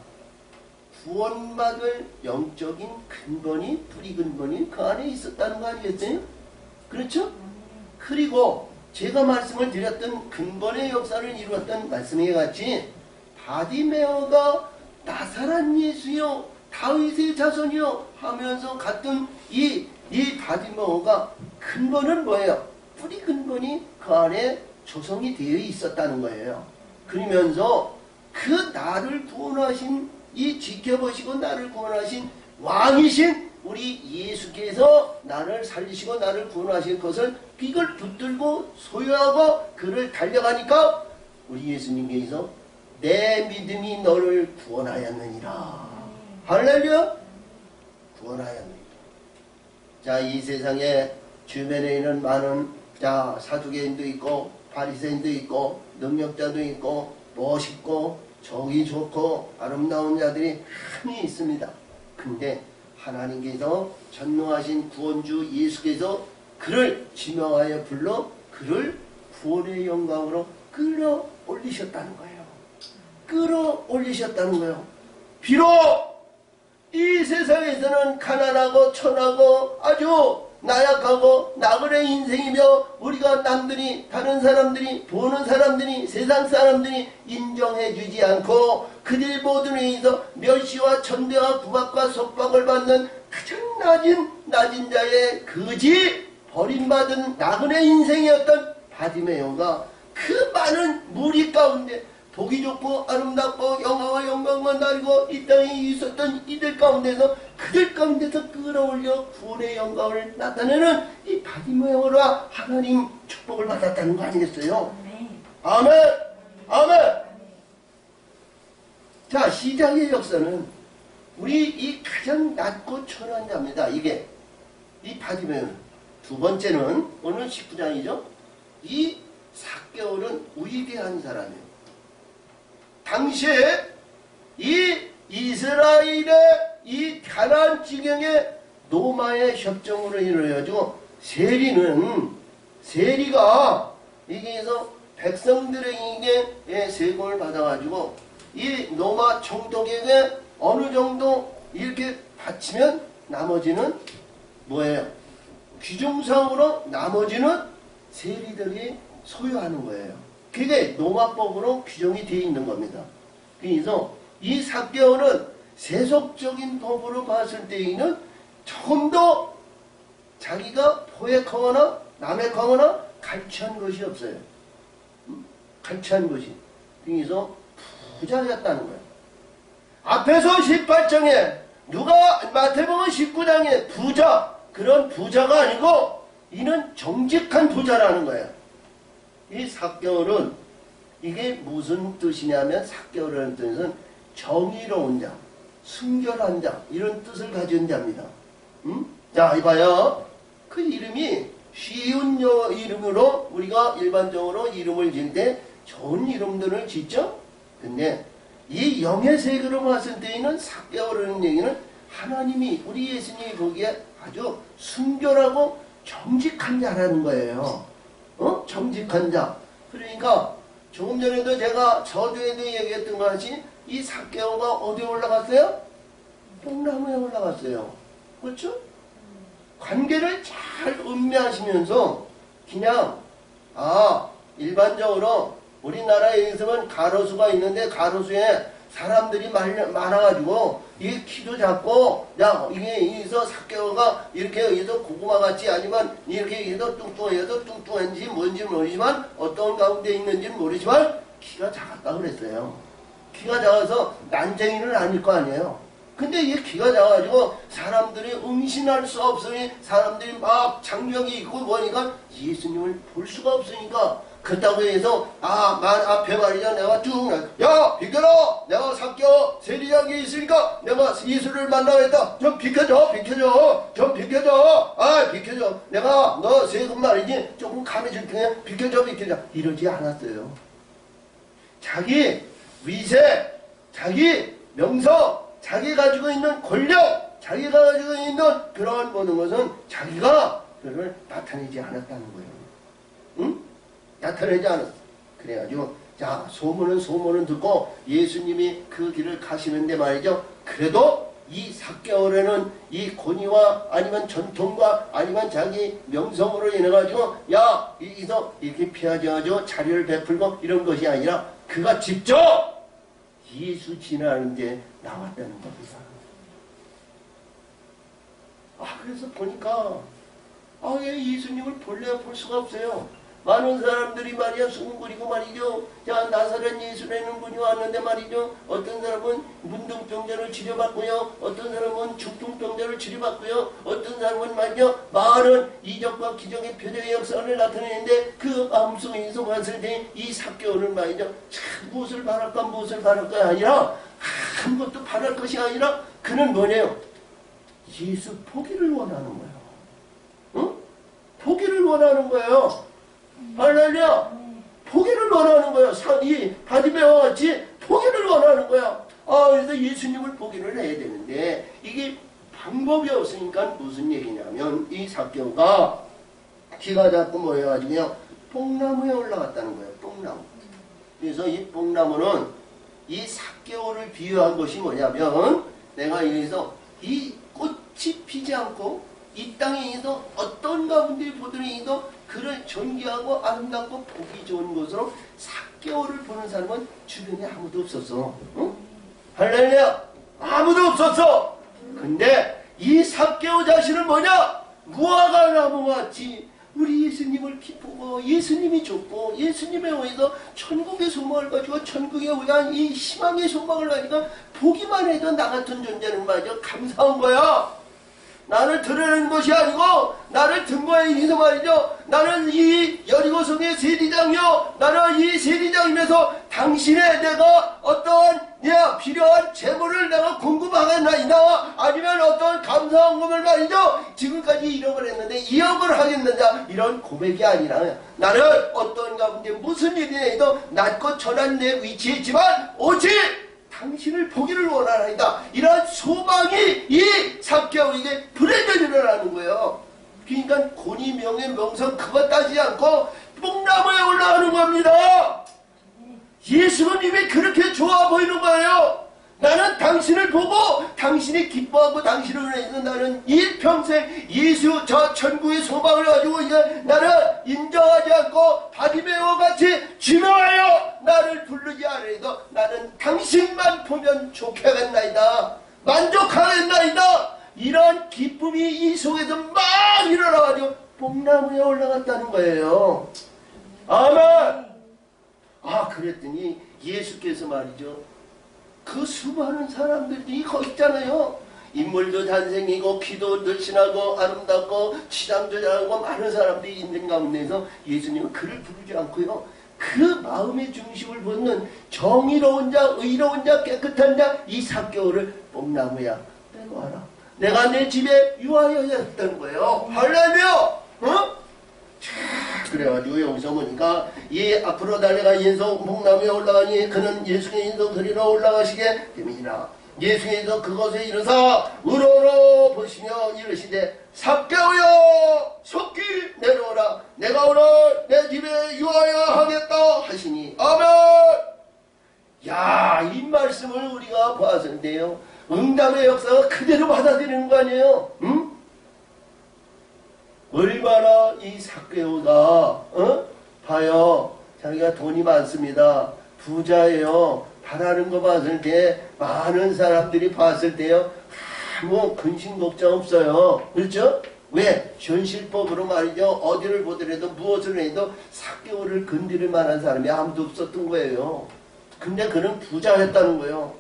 구원받을 영적인 근본이, 뿌리 근본이 그 안에 있었다는 거 아니겠어요? 그렇죠? 그리고 제가 말씀을 드렸던 근본의 역사를 이루었던 말씀에 같이 바디메오가 나사렛 예수요 다윗의 자손이요 하면서 갔던 이 바디메오가 근본은 뭐예요? 뿌리 근본이 그 안에 조성이 되어 있었다는 거예요. 그러면서 그 나를 구원하신 이 지켜보시고 나를 구원하신 왕이신 우리 예수께서 나를 살리시고 나를 구원하실 것을 이걸 붙들고 소유하고 그를 달려가니까 우리 예수님께서 내 믿음이 너를 구원하였느니라. 할렐루야. 구원하였느니라. 자, 이 세상에 주변에 있는 많은 사두개인도 있고 바리새인도 있고 능력자도 있고 멋있고 정이 좋고 아름다운 자들이 많이 있습니다. 근데 하나님께서 전능하신 구원주 예수께서 그를 지명하여 불러 그를 구원의 영광으로 끌어올리셨다는 거예요. 끌어올리셨다는 거예요. 비록 이 세상에서는 가난하고 천하고 아주 나약하고 나그네 인생이며 우리가 남들이 다른 사람들이 보는 사람들이 세상 사람들이 인정해 주지 않고 그들 모든 의해서 멸시와 천대와 구박과 속박을 받는 가장 낮은 자의 거지 버림받은 나그네 인생이었던 바디메오가 그 많은 무리 가운데 보기 좋고 아름답고 영화와 영광만 날고 이 땅에 있었던 이들 가운데서 그들 가운데서 끌어올려 구원의 영광을 나타내는 이 바디메오로 하나님 축복을 받았다는 거 아니겠어요? 아멘. 아멘. 자, 시작의 역사는 우리 이 가장 낮고 천한 자입니다. 이게 이 바디메오. 두 번째는 오늘 19장이죠. 이 삭개오는 위대한 사람이에요. 당시에 이 이스라엘의 이 가나안 지경의 노마의 협정으로 이루어지고 세리가 이게서 백성들에게 세금을 받아가지고 이 노마 총독에게 어느 정도 이렇게 바치면 나머지는 뭐예요? 귀중상으로 나머지는 세리들이 소유하는 거예요. 그게 노마법으로 규정이 되어 있는 겁니다. 그래서 이 삭개오는 세속적인 법으로 봤을 때에는 조금 더 자기가 포획하거나 남획하거나 갈취한 것이 없어요. 갈취한 것이. 그래서 부자였다는 거예요. 앞에서 18장에 마태복음 19장에 부자, 그런 부자가 아니고 이는 정직한 부자라는 거예요. 이 삭개오는 이게 무슨 뜻이냐면 삭개오라는 뜻은 정의로운 자, 순결한 자 이런 뜻을 가진 자입니다. 자, 이봐요. 그 이름이 쉬운 이름으로 우리가 일반적으로 이름을 지을 때 좋은 이름들을 짓죠. 근데 이 영의 세계로 봤을 때에는 삭개오라는 얘기는 하나님이 우리 예수님이 보기에 아주 순결하고 정직한 자라는 거예요. 정직한 자. 그러니까 조금 전에도 제가 저주에도 얘기했던 것이 이 삭개오가 어디에 올라갔어요? 뽕나무에 올라갔어요. 그렇죠? 관계를 잘 음미하시면서 그냥 일반적으로 우리나라에서는 가로수가 있는데 가로수에 사람들이 많아가지고 이게 키도 작고 이게 여기서 삭개오가 이렇게 여기서 고구마같이 아니면 이렇게 여기서 뚱뚱해서 뚱뚱한지 뭔지 모르지만 어떤 가운데 있는지는 모르지만 키가 작았다 그랬어요. 키가 작아서 난쟁이는 아닐 거 아니에요. 근데 이게 키가 작아가지고 사람들이 응신할 수 없으니 사람들이 막 장벽이 있고 뭐니까 예수님을 볼 수가 없으니까 그렇다고 해서 앞에 말이야 내가 야 비켜라 내가 삭개오 세리장에 있으니까 내가 예수를 만나겠다 좀 비켜줘 좀 비켜줘 비켜줘 내가 너 세금 말이지 조금 감해줄 테니 비켜줘 이러지 않았어요. 자기 위세 자기 명성 자기 가지고 있는 권력 자기가 가지고 있는 그런 모든 것은 자기가 그걸 나타내지 않았다는 거예요. 응? 나타내지 않았어. 그래가지고 소문은 듣고 예수님이 그 길을 가시는데 말이죠. 그래도 이 삭개오라는 이 권위와 아니면 전통과 아니면 자기 명성으로 인해가지고 이서 이렇게 피하셔가지고 자리를 베풀고 이런 것이 아니라 그가 직접 예수 지나는 게 나왔다는 겁니다. 그래서 보니까 예수님을 볼 수가 없어요. 많은 사람들이 말이야 숭구리고 말이죠. 나사렛 예수라는 분이 왔는데 말이죠. 어떤 사람은 문둥병자를 치료받고요. 어떤 사람은 중풍병자를 치료받고요. 어떤 사람은 말이죠. 많은 이적과 기적의 표적의 역사를 나타내는데 그 마음속에서 봤을 때 이 삭개오는 말이죠. 무엇을 바랄까 아니라 아무것도 바랄 것이 아니라 그는 뭐냐요. 예수 보기를 원하는 거예요. 응? 보기를 원하는 거예요. 할렐루야! 포기를 원하는 거야. 이 바디메와 같이 포기를 원하는 거야. 그래서 예수님을 포기를 해야 되는데 이게 방법이 없으니까 무슨 얘기냐면 이 삭개오가 키가 작고 모여가지고 뽕나무에 올라갔다는 거예요. 뽕나무. 그래서 이 뽕나무는 이 삭개오를 비유한 것이 뭐냐면 내가 여기서 이 꽃이 피지 않고 이 땅에서 어떤 가운데 보더니도 그를 존귀하고 아름답고 보기 좋은 것으로 삭개오를 보는 사람은 주변에 아무도 없었어. 응? 할렐루야! 아무도 없었어. 근데 이 삭개오 자신은 뭐냐? 무화과 나무같이 우리 예수님을 기쁘고 예수님이 좋고 예수님에 의해서 천국의 소망을 가지고 천국에 의한 이 희망의 소망을 가지고 보기만 해도 나 같은 존재는 말이죠. 감사한 거야. 나를 드러내는 것이 아니고 나를 등거에 있어서 말이죠. 나는 이 여리고성의 세리장이요. 나는 이 세리장이면서 당신의 내가 어떠한 필요한 재물을 내가 공급하겠나이다. 아니면 어떤 감사헌금을 말이죠. 지금까지 잃어버렸는데 이억을 하겠느냐. 이런 고백이 아니라 나는 어떤 가운데 무슨 일이 해도 낮고 천한 내 위치에 있지만 오직 당신을 보기를 원하나이다. 이런 소망이 이 삭개오에게 불현듯 일어나는 거예요. 그러니까 권위, 명예, 명성 그것 따지지 않고 뽕나무에 올라가는 겁니다. 예수님이 그렇게 좋아 보이는 거예요. 나는 당신을 보고 당신이 기뻐하고 당신을 위해서 나는 일평생 예수 저 천국의 소망을 가지고 이제 나는 인정하지 않고 바디메오와 같이 주명하여 나를 부르지 않아도 나는 당신만 보면 좋겠나이다. 만족하겠나이다. 이런 기쁨이 이 속에서 막 일어나가지고 뽕나무에 올라갔다는 거예요. 아멘. 그랬더니 예수께서 말이죠. 그 수많은 사람들이 거기 있잖아요. 인물도 잘생기고 키도 늘씬하고 아름답고 치장도 잘하고 많은 사람들이 있는 가운데서 예수님은 그를 부르지 않고요. 그 마음의 중심을 벗는 정의로운 자, 의로운 자, 깨끗한 자 이 삭개오를 뽕나무야 내놓아라. 내가 내 집에 유하여야겠다는 거예요. 할렐루야. 그래가지고 여기서 보니까 이 앞으로 달려가 인성 뽕나무에 올라가니 그는 예수의 인성 그리로 올라가시게 됨이니라. 예수께서 그것에 이르사 우러러 보시며 이르시되 삭개오여 속히 내려오라. 내가 오늘 내 집에 유하여 하겠다 하시니 아멘. 이 말씀을 우리가 봤을 때요. 응답의 역사가 그대로 받아들이는 거 아니에요? 응? 얼마나 이 삭개오가 봐요. 자기가 돈이 많습니다. 부자예요. 바라는 거 봤을 때 많은 사람들이 봤을 때요. 아무 근심 걱정 없어요. 그렇죠? 왜? 현실법으로 말이죠. 어디를 보더라도 무엇을 해도 삭개오를 건드릴 만한 사람이 아무도 없었던 거예요. 근데 그는 부자였다는 거예요.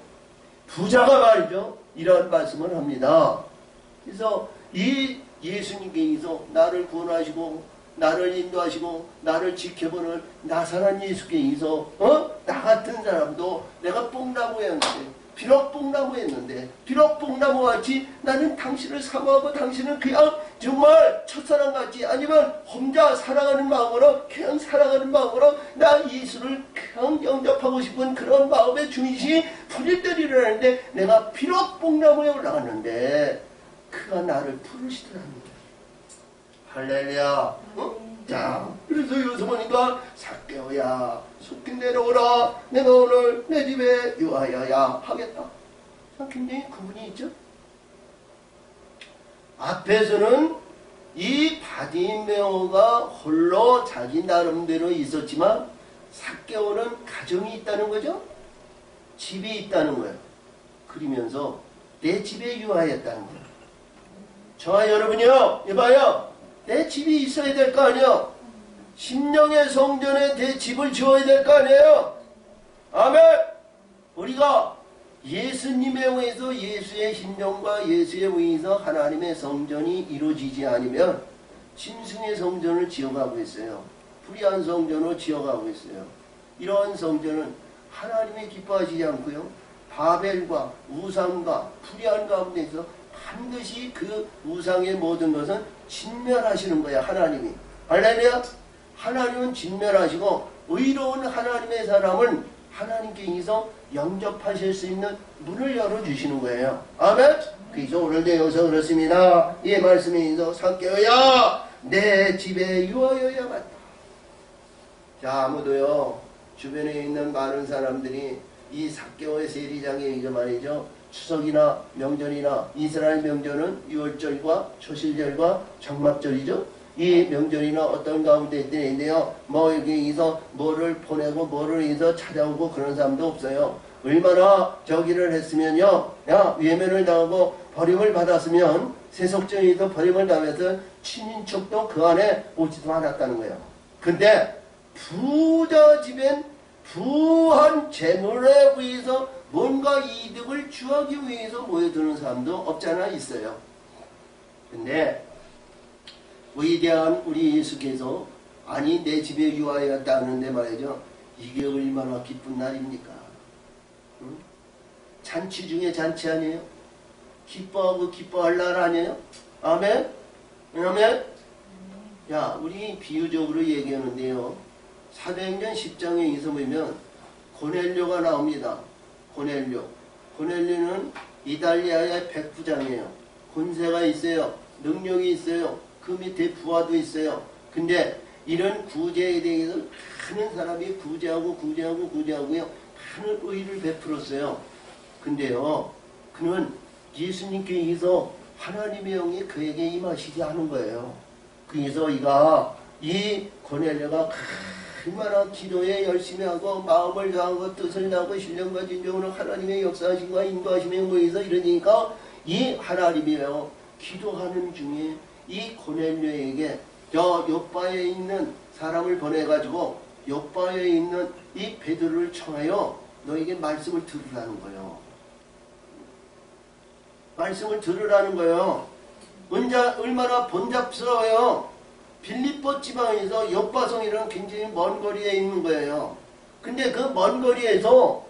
부자가 말이죠. 이런 말씀을 합니다. 그래서 이 예수님께서 나를 구원하시고 나를 인도하시고 나를 지켜보는 나사란 예수께서 나 같은 사람도 내가 뽕나무였는데 비록 뽕나무였는데 비록 뽕나무같이 나는 당신을 사모하고 당신은 그냥 정말 첫사랑같이 아니면 혼자 사랑하는 마음으로 그냥 사랑하는 마음으로 나 예수를 그냥 영접하고 싶은 그런 마음의 중심이 풀릴 때리라는데 내가 비록 뽕나무에 올라갔는데 그가 나를 부르시더라는 거예요. 할렐루야. 자, 그래서 여기서 보니까 삭개오야 속히 내려오라. 내가 오늘 내 집에 유하여야 하겠다. 굉장히 구분이 있죠. 앞에서는 이 바디메오가 홀로 자기 나름대로 있었지만 삭개오는 가정이 있다는 거죠. 집이 있다는 거예요. 그러면서 내 집에 유하였다는 거예요. 저와 여러분이요, 이봐요. 내 집이 있어야 될 거 아니에요. 심령의 성전에 내 집을 지어야 될 거 아니에요. 아멘. 우리가 예수님에 의해서 예수의 심령과 예수에 의해서 하나님의 성전이 이루어지지 않으면 짐승의 성전을 지어가고 있어요. 불의한 성전을 지어가고 있어요. 이러한 성전은 하나님이 기뻐하시지 않고요. 바벨과 우상과 불의한 가운데서 반드시 그 우상의 모든 것은 진멸하시는 거야. 하나님이. 할렐루야. 하나님은 진멸하시고 의로운 하나님의 사람은 하나님께서 영접하실 수 있는 문을 열어주시는 거예요. 아멘. 그래서 오늘 내용서 그렇습니다. 이 말씀에서 삭개오야 내 집에 유하여야 맞다. 자, 아무도요 주변에 있는 많은 사람들이 이 삭개오의 세리장에 이제 말이죠. 추석이나 명절이나 이스라엘 명절은 유월절과 초실절과 장막절이죠. 이 명절이나 어떤 가운데 있는데요. 뭐 여기서 뭐를 보내고 뭐를 해서 찾아오고 그런 사람도 없어요. 얼마나 저기를 했으면요. 야, 외면을 당하고 버림을 받았으면 세속적에서 버림을 당해서 친인척도 그 안에 오지도 않았다는 거예요. 근데 부자 집엔 부한 재물에 의해서 뭔가 이득을 취하기 위해서 모여드는 사람도 없잖아 있어요. 근데 위대한 우리 예수께서 아니 내 집에 유하였다 하는데 말이죠. 이게 얼마나 기쁜 날입니까? 응? 잔치 중에 잔치 아니에요? 기뻐하고 기뻐할 날 아니에요? 아멘? 아멘? 야, 우리 비유적으로 얘기하는데요. 사도행전 10장에 있어 보면 고넬료가 나옵니다. 고넬료는 이달리아의 백부장이에요. 권세가 있어요. 능력이 있어요. 그 밑에 부하도 있어요. 근데 이런 구제에 대해서 많은 사람이 구제하고요. 많은 의를 베풀었어요. 근데요, 그는 예수님께서 하나님의 영이 그에게 임하시지 않은 거예요. 그래서 이 고넬료가 얼마나 기도에 열심히 하고 마음을 다하고 뜻을 다하고 신령과 진정으로 하나님의 역사하심과 인도하심에 의해서 이러니까 이 하나님이요 기도하는 중에 이 고넬료에게 저 요바에 있는 사람을 보내가지고 요바에 있는 이 베드로를 청하여 너에게 말씀을 들으라는 거예요. 말씀을 들으라는 거예요. 얼마나 번잡스러워요. 빌립보 지방에서 요바성이라는 굉장히 먼 거리에 있는 거예요. 근데 그 먼 거리에서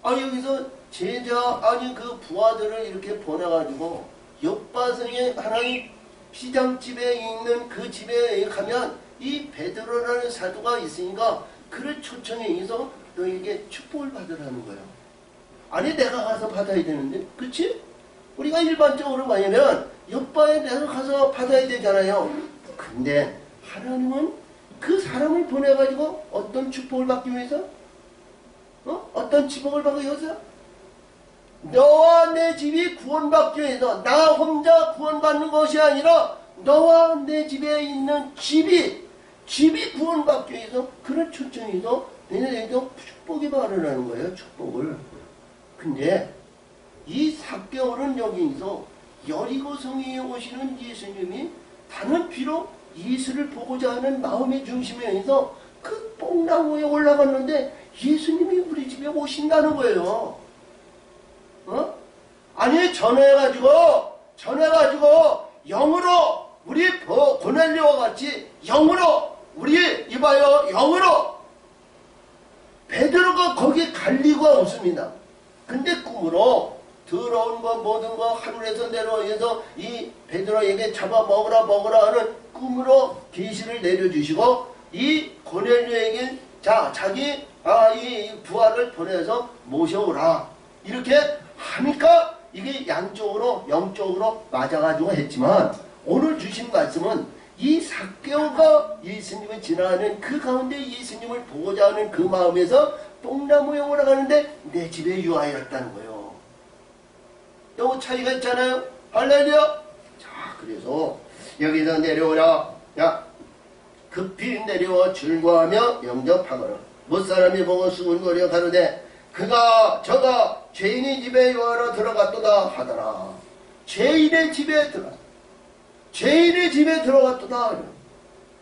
여기서 제자 그 부하들을 이렇게 보내가지고 요바성의 하나님 시장집에 있는 그 집에 가면 이 베드로라는 사도가 있으니까 그를 초청해 있어 너에게 축복을 받으라는 거예요. 아니 내가 가서 받아야 되는데 그치? 우리가 일반적으로 뭐냐면 요바에 내가 가서 받아야 되잖아요. 근데 하나님은 그 사람을 보내가지고 어떤 축복을 받기 위해서? 어떤 축복을 받기 위해서? 너와 내 집이 구원받기 위해서 나 혼자 구원받는 것이 아니라 너와 내 집에 있는 집이 구원받기 위해서 그런 초청에서 내년에도 축복이 발언하는 거예요. 축복을. 근데 이 삭개오는 여기서 여리고성에 오시는 예수님이 다른 비록 예수를 보고자 하는 마음의 중심에서 그 뽕나무에 올라갔는데 예수님이 우리 집에 오신다는 거예요. 아니 전해가지고 영으로 우리 고넬료와 같이 영으로 우리 이봐요 영으로 베드로가 거기 갈 리가 없습니다. 근데 꿈으로 더러운 거 모든 거 하늘에서 내려오면서 이 베드로에게 잡아 먹으라 하는 꿈으로 계시를 내려주시고 이 고넬료에게 자기 이 부하를 보내서 모셔오라 이렇게 하니까 이게 양쪽으로 영적으로 맞아가지고 했지만 오늘 주신 말씀은 이 삭개오가 예수님을 지나가는 그 가운데 예수님을 보고자 하는 그 마음에서 뽕나무에 올라가는데 내 집에 유하였다는 거예요. 또 차이가 있잖아요. 할렐루야. 자, 그래서 여기서 내려오라. 야, 급히 내려와 즐거워하며 영접하거라. 못사람이 보고 수군거려 가로되 저가 죄인의 집에 유하러 들어갔도다 하더라. 죄인의 집에 들어갔도다.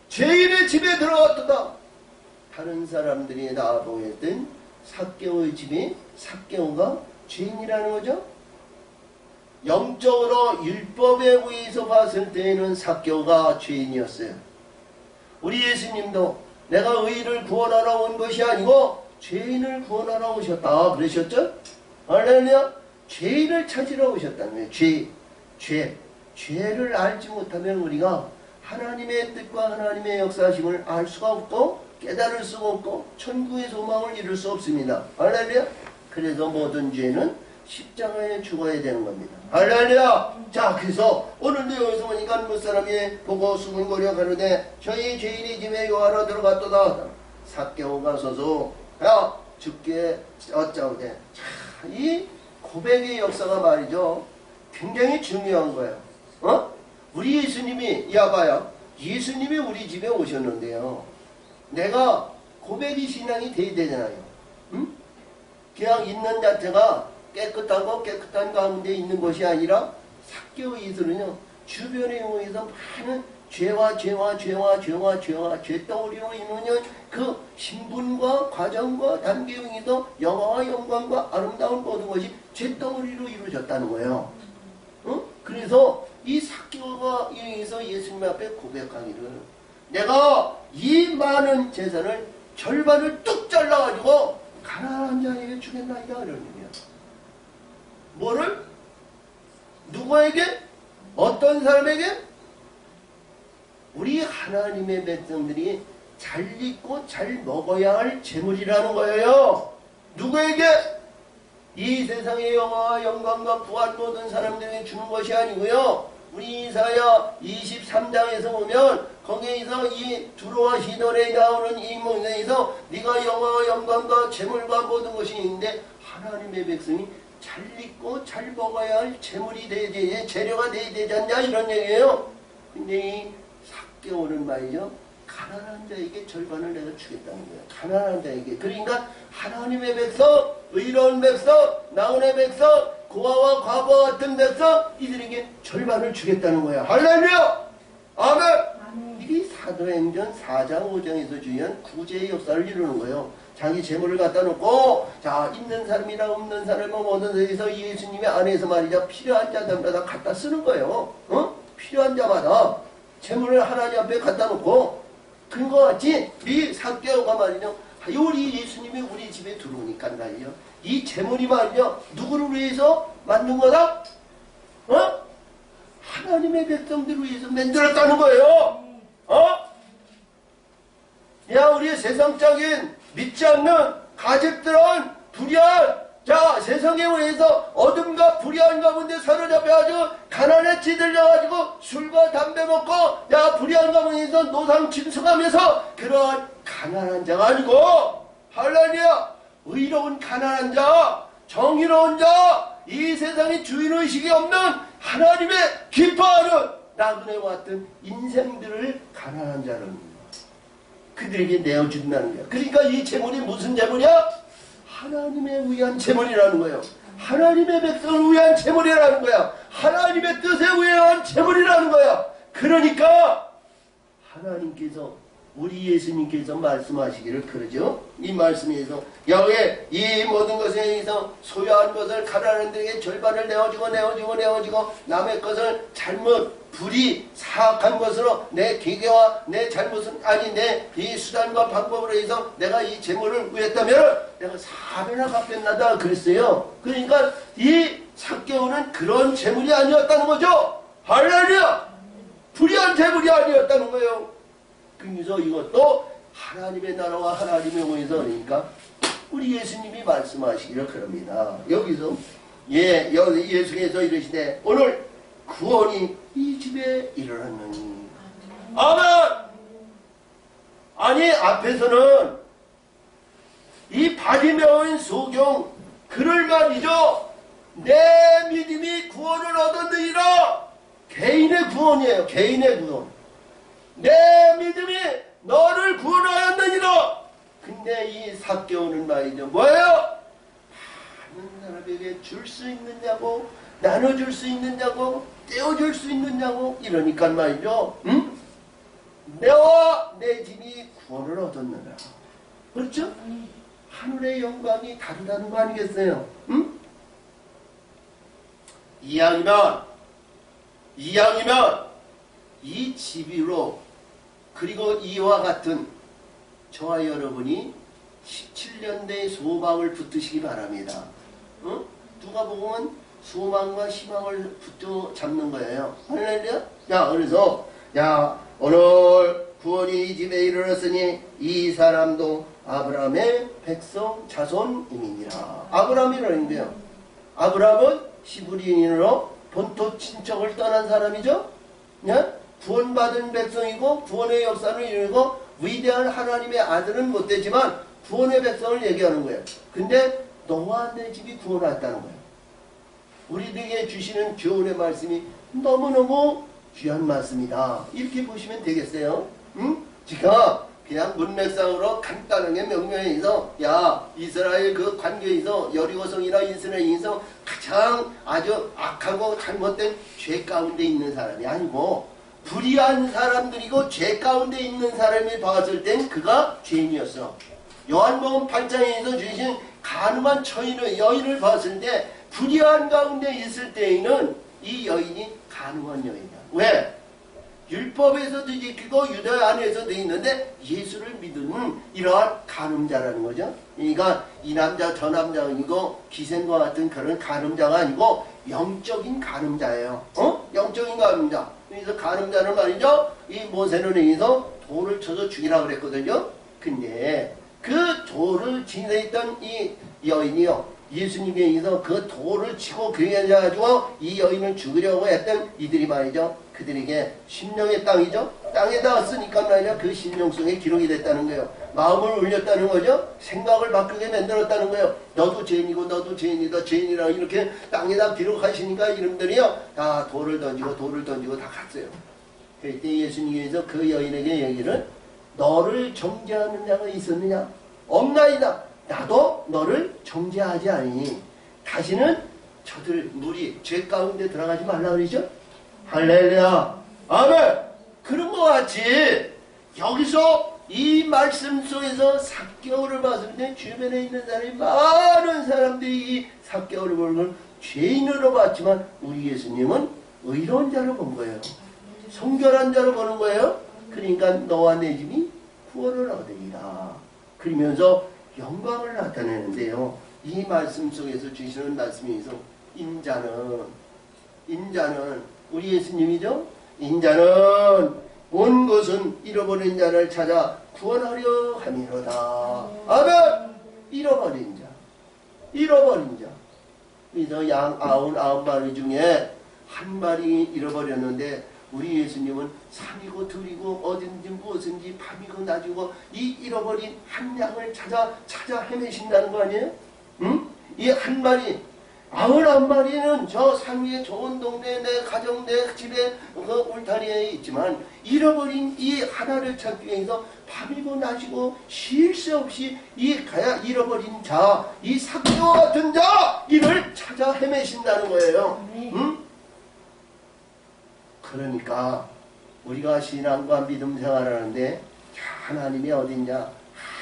죄인의 집에 들어갔도다. 다른 사람들이 다 보였던 삭개오의 집이 삭개오가 죄인이라는 거죠. 영적으로 율법에 의해서 봤을 때에는 삭개오가 죄인이었어요. 우리 예수님도 내가 의인을 구원하러 온 것이 아니고 죄인을 구원하러 오셨다 그러셨죠? 할렐루야. 죄인을 찾으러 오셨다는 거예요. 죄를 알지 못하면 우리가 하나님의 뜻과 하나님의 역사심을 알 수가 없고 깨달을 수가 없고 천국의 소망을 이룰 수 없습니다. 할렐루야. 그래서 모든 죄는 십자가에 죽어야 되는 겁니다. 할렐루야. 자, 그래서 오늘도 여기서 보니까 무사람이 보고 수군거려 가로되 저희 죄인이 집에 유하러 들어갔도다. 삭개오가 서서 야 죽게 어쩌오되. 자, 이 고백의 역사가 말이죠 굉장히 중요한 거예요. 우리 예수님이 야봐요. 예수님이 우리 집에 오셨는데요. 내가 고백의 신앙이 돼야 되잖아요. 응? 그냥 있는 자체가 깨끗한 가운데 있는 것이 아니라 삭개오의 이들은요 주변에 의해서 많은 죄와 죄덩어리로 인하여 그 신분과 과정과 단계에 의해서 영화와 영광과 아름다운 모든 것이 죄덩어리로 이루어졌다는 거예요. 그래서 이 삭개오가 의해서 예수님 앞에 고백하기를 내가 이 많은 재산을 절반을 뚝 잘라가지고 가난한 자에게 주겠나이다 이런 얘기야. 뭐를? 누구에게? 어떤 사람에게? 우리 하나님의 백성들이 잘 입고 잘 먹어야 할 재물이라는 거예요. 누구에게? 이 세상의 영화와 영광과 부활 모든 사람들에게 주는 것이 아니고요. 우리 이사야 23장에서 보면 거기에서 이 두로와 시돈에 나오는 이 문제에서 네가 영화와 영광과 재물과 모든 것이 있는데 하나님의 백성이 잘 입고 잘 먹어야 할 재물이 돼야 되지 재료가 돼야 되지 않냐 이런 얘기예요. 근데 이 삭개오는 말이죠. 가난한 자에게 절반을 내가 주겠다는 거예요. 가난한 자에게. 그러니까 하나님의 백성, 의로운 백성, 나훈의 백성, 고아와 과부와 같은 백성 이들에게 절반을 주겠다는 거야. 할렐루야! 아멘! 이게 사도행전 4장 5장에서 주의한 구제의 역사를 이루는 거예요. 자기 재물을 갖다 놓고 자 있는 사람이나 없는 사람은 모든 데에서 예수님의 안에서 말이죠. 필요한 자들마다 갖다 쓰는 거예요. 필요한 자마다 재물을 하나님 앞에 갖다 놓고 그거 같이 이 삭개오가 말이죠. 우리 예수님이 우리 집에 들어오니까 말이죠. 이 재물이 말이죠. 누구를 위해서 만든 거다? 하나님의 백성들을 위해서 만들었다는 거예요. 야, 우리 세상적인 믿지 않는 가족들은 불의한 자 세상에 의해서 어둠과 불의한 가운데 사로잡혀가지고 가난에 찌들려가지고 술과 담배 먹고 야 불의한 가운데서 노상 짐승하면서 그러한 가난한 자가 아니고 할렐루야 의로운 가난한 자 정의로운 자 이 세상에 주인의식이 없는 하나님의 기뻐하는 나그네와 같은 인생들을 가난한 자는 그들에게 내어준다는 거야. 그러니까 이 재물이 무슨 재물이야? 하나님의 위한 재물이라는 거예요. 하나님의 백성을 위한 재물이라는 거야. 하나님의 뜻에 의한 재물이라는 거야. 그러니까 하나님께서 우리 예수님께서 말씀하시기를 그러죠. 이 말씀에서 여기에 이 모든 것에 의해서 소유한 것을 가난한 데에게 절반을 내어주고 남의 것을 잘못 불이 사악한 것으로 내 기계와 내 잘못은 아니 내 이 수단과 방법으로 해서 내가 이 재물을 구했다면 내가 4배나 갚겠나다 그랬어요. 그러니까 이 삭개오는 그런 재물이 아니었다는 거죠. 할렐루야! 불의한 재물이 아니었다는 거예요. 그래서 이것도 하나님의 나라와 하나님의 공에서 그러니까 우리 예수님이 말씀하시기를 그럽니다. 여기서 예수께서 이르시되 오늘 구원이 이 집에 일어났느니. 아멘. 아니 앞에서는 이 바디메오인 소경 그를 말이죠. 내 믿음이 구원을 얻었느니라. 개인의 구원이에요. 개인의 구원. 내 믿음이 너를 구원하였느니라. 근데 이 삭개오는 말이죠. 뭐예요? 많은 사람에게 줄 수 있느냐고, 나눠줄 수 있느냐고, 떼어줄 수 있느냐고 이러니까 말이죠. 응? 내와 내 집이 구원을 얻었느라. 그렇죠? 하늘의 영광이 다르다는 거 아니겠어요? 응? 이왕이면 이 집으로 그리고 이와 같은 저와 여러분이 17년대의 소망을 붙드시기 바랍니다. 응? 누가 보면 소망과 희망을 붙여 잡는 거예요. 할렐루야? 야, 그래서 오늘 구원이 이 집에 이르렀으니 이 사람도 아브라함의 백성 자손임이니라. 아브라함이라는데요. 아브라함은 히브리인으로 본토 친척을 떠난 사람이죠. 네? 구원받은 백성이고 구원의 역사를 이루고 위대한 하나님의 아들은 못되지만 구원의 백성을 얘기하는 거예요. 근데 너와 내 집이 구원받았다는 거예요. 우리들에게 주시는 교훈의 말씀이 너무너무 귀한 말씀이다. 이렇게 보시면 되겠어요. 응? 제가 그냥 문맥상으로 간단하게 명명해서 이스라엘 그 관계에서 여리고성이나 이스라엘에서 가장 아주 악하고 잘못된 죄 가운데 있는 사람이 아니고 불의한 사람들이고 죄 가운데 있는 사람이 봤을 땐 그가 죄인이었어. 요한복음 8장에서 주신 가늠한 여인을 봤을 때 불의한 가운데 있을 때에는 이 여인이 가늠한 여인이야. 왜? 율법에서도 지키고 유다 안에서도 있는데 예수를 믿는 이러한 가늠자라는 거죠. 그러니까 이 남자 저 남자가 아니고 기생과 같은 그런 가늠자가 아니고 영적인 가늠자예요. 영적인 가늠자. 그래서 가늠자는 말이죠. 이 모세는 여기서 돌을 쳐서 죽이라고 그랬거든요. 근데 그 돌을 지내있던 이 여인이요. 예수님에 의해서 그 돌을 치고 그래가지고 이 여인을 죽이려고 했던 이들이 말이죠. 그들에게 심령의 땅이죠. 땅에다 쓰니까 말이죠. 그 심령 속에 기록이 됐다는 거예요. 마음을 울렸다는 거죠. 생각을 바꾸게 만들었다는 거예요. 너도 죄인이고 너도 죄인이다. 죄인이라 이렇게 땅에다 기록하시니까 이름들이요. 다 돌을 던지고 다 갔어요. 그때 예수님께서 그 여인에게 얘기를 너를 정죄하는 자가 있었느냐? 없나이다. 나도 너를 정죄하지 아니니 다시는 저들 무리 죄 가운데 들어가지 말라 그러죠. 할렐루야. 아멘. 그런 것 같이 여기서 이 말씀 속에서 삭개오를 봤을 때 주변에 있는 사람이 많은 사람들이 이 삭개오를 보는 걸 죄인으로 봤지만 우리 예수님은 의로운 자로 본 거예요. 성결한 자로 보는 거예요. 그러니까 너와 내 집이 구원을 얻으리라. 그러면서 영광을 나타내는데요. 이 말씀 속에서 주시는 말씀에서 인자는 우리 예수님이죠. 인자는 온 것은 잃어버린 자를 찾아 구원하려 함이로다. 아멘. 잃어버린 자. 그래서 양 99마리 중에 한 마리 잃어버렸는데 우리 예수님은 산이고 들이고 어딘지 무엇인지 밤이고 낮이고 이 잃어버린 한 양을 찾아 헤매신다는 거 아니에요? 응? 이 한 마리 91마리는 저 상위에 좋은 동네 내 가정 내 집에 그 울타리에 있지만 잃어버린 이 하나를 찾기 위해서 밤이고 낮이고 쉴 새 없이 이 가야 잃어버린 자, 이 삭개와 같은 자 이를 찾아 헤매신다는 거예요. 응? 그러니까 우리가 신앙과 믿음 생활하는데 하나님이 어딨냐?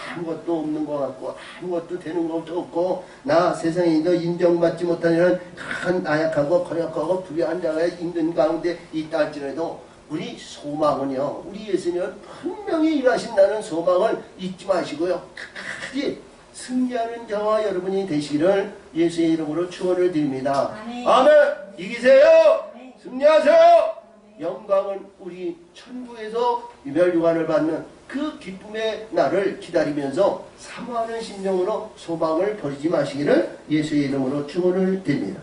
아무것도 없는 것 같고 아무것도 되는 것도 없고 나 세상에 인정받지 못하는 이런 큰 나약하고 거역하고 불의한 자가 있는 가운데 있다 할지라도 우리 소망은요, 우리 예수님은 분명히 일하신다는 소망을 잊지 마시고요, 끝까지 승리하는 자와 여러분이 되시기를 예수의 이름으로 축원을 드립니다. 아멘. 이기세요. 승리하세요. 영광은 우리 천국에서 유멸유관을 받는 그 기쁨의 날을 기다리면서 사모하는 심령으로 소망을 버리지 마시기를 예수의 이름으로 축원을 드립니다.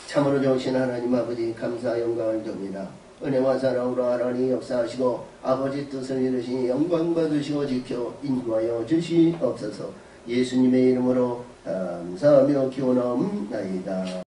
참으로 좋으신 하나님 아버지 감사 영광을 드립니다. 은혜와 사랑으로 하나님 역사하시고 아버지 뜻을 이루시니 영광 받으시고 지켜 인도하여 주시옵소서. 예수님의 이름으로 감사하며 기원하옵나이다.